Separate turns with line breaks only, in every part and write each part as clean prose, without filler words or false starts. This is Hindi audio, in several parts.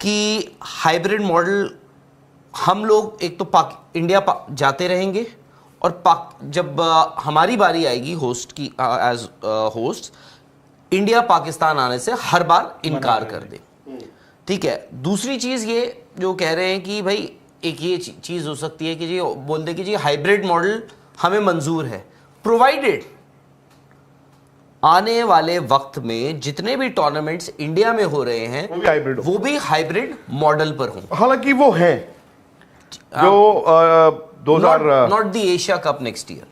कि हाइब्रिड मॉडल हम लोग एक तो इंडिया जाते रहेंगे और जब हमारी बारी आएगी होस्ट की एज होस्ट, इंडिया पाकिस्तान आने से हर बार इनकार कर दे। ठीक है। दूसरी चीज ये जो कह रहे हैं कि भाई एक ये चीज हो सकती है कि जी बोल दे कि जी हाइब्रिड मॉडल हमें मंजूर है, प्रोवाइडेड आने वाले वक्त में जितने भी टूर्नामेंट्स इंडिया में हो रहे हैं वो भी हाइब्रिड मॉडल पर हों।
हालांकि वो है जो 2000
not the Asia cup next year.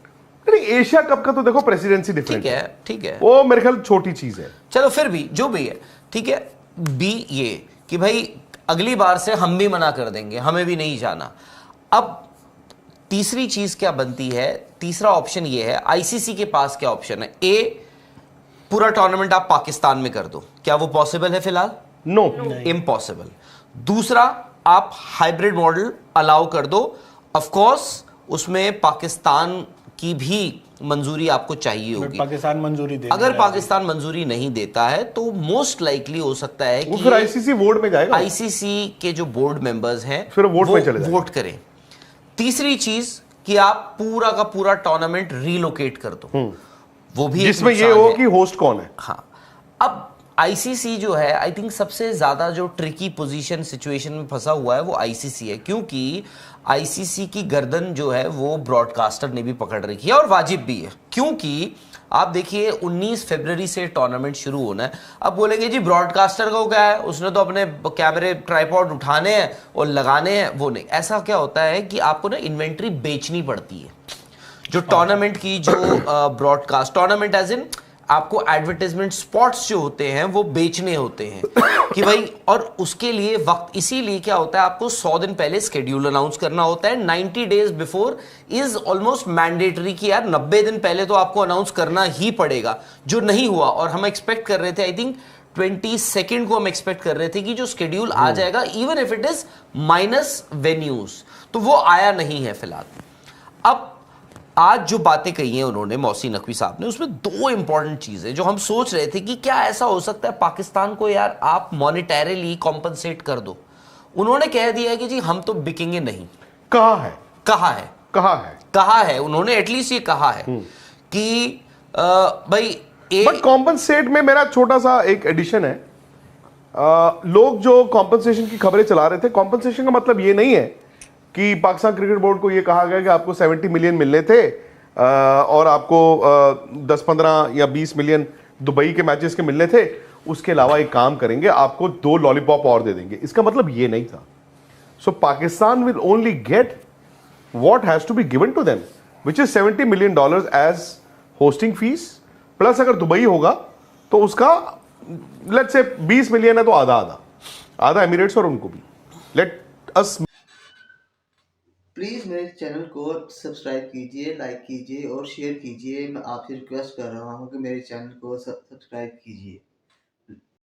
नहीं, एशिया कप का तो देखो प्रेसिडेंसी डिफरेंट
ठीक है, ठीक है,
वो मेरे ख्याल छोटी चीज है।
चलो फिर भी जो भी है ठीक है। बी ये कि भाई अगली बार से हम भी मना कर देंगे, हमें भी नहीं जाना। अब तीसरी चीज क्या बनती है, तीसरा ऑप्शन ये है, आईसीसी के पास क्या ऑप्शन है। ए, पूरा टूर्नामेंट आप पाकिस्तान में कर दो, क्या वो पॉसिबल है फिलहाल?
No,
impossible. दूसरा, आप हाइब्रिड मॉडल अलाउ कर दो, ऑफ कोर्स उसमें पाकिस्तान की भी मंजूरी आपको चाहिए होगी।
पाकिस्तान मंजूरी दे,
अगर पाकिस्तान मंजूरी नहीं देता है तो मोस्ट लाइकली हो सकता है कि
फिर आईसीसी बोर्ड में जाएगा,
आईसीसी के जो बोर्ड मेंबर्स हैं
फिर वोट में चले
वोट करें। तीसरी चीज कि आप पूरा का पूरा टूर्नामेंट रीलोकेट कर दो, वो भी
जिसमें ये हो कि होस्ट कौन है।
हाँ, अब आईसीसी जो है, आई थिंक सबसे ज्यादा जो ट्रिकी पोजीशन सिचुएशन में फंसा हुआ है वो आईसीसी है, क्योंकि आईसीसी की गर्दन जो है वो ब्रॉडकास्टर ने भी पकड़ रखी है और वाजिब भी है। क्योंकि आप देखिए 19 फरवरी से टूर्नामेंट शुरू होना है। अब बोलेंगे जी ब्रॉडकास्टर को क्या है, उसने तो अपने कैमरे ट्राइपॉड उठाने हैं और लगाने हैं, वो नहीं। ऐसा क्या होता है कि आपको ना इन्वेंट्री बेचनी पड़ती है, जो टूर्नामेंट की जो ब्रॉडकास्ट, टूर्नामेंट एज इन आपको एडवर्टाइजमेंट स्पॉट्स जो होते हैं वो बेचने होते हैं कि भाई, और उसके लिए वक्त, इसीलिए क्या होता है आपको 100 दिन पहले स्केड्यूल अनाउंस करना होता है। 90 days before is almost mandatory कि यार 90 दिन पहले तो आपको अनाउंस करना ही पड़ेगा, जो नहीं हुआ। और हम एक्सपेक्ट कर रहे थे, आई थिंक 22 को हम एक्सपेक्ट कर रहे थे कि जो स्केड्यूल आ जाएगा even if it is minus venues, तो वो आया नहीं है फिलहाल। अब आज जो बातें कही हैं उन्होंने, मौसी नकवी साहब ने, उसमें दो इंपॉर्टेंट चीजें जो हम सोच रहे थे कि क्या ऐसा हो सकता है पाकिस्तान को यार आप मॉनिटरीली कॉम्पनसेट कर दो। उन्होंने कह दिया है कि जी हम तो बिकेंगे नहीं।
कहा है,
कहा है,
कहा है,
कहा है, उन्होंने एटलीस्ट ये कहा है कि भाई
बट कॉम्पनसेट में मेरा छोटा सा एक एडिशन है। लोग जो कॉम्पनसेशन की खबरें चला रहे थे, कॉम्पनसेशन का मतलब ये नहीं है कि पाकिस्तान क्रिकेट बोर्ड को ये कहा गया कि आपको 70 मिलियन मिलने थे और आपको 10-15 या 20 मिलियन दुबई के मैचेस के मिलने थे, उसके अलावा एक काम करेंगे, आपको 2 लॉलीपॉप और दे देंगे। इसका मतलब ये नहीं था। So Pakistan will only get what has to be given to them, which is $70 million as hosting fees, plus अगर दुबई होगा तो उसका लेट्स से 20 मिलियन है तो आधा एमिरेट्स और उनको भी। लेट अस
प्लीज़ मेरे चैनल को सब्सक्राइब कीजिए, लाइक कीजिए और शेयर कीजिए। मैं आपसे रिक्वेस्ट कर रहा हूँ कि मेरे चैनल को सब्सक्राइब कीजिए।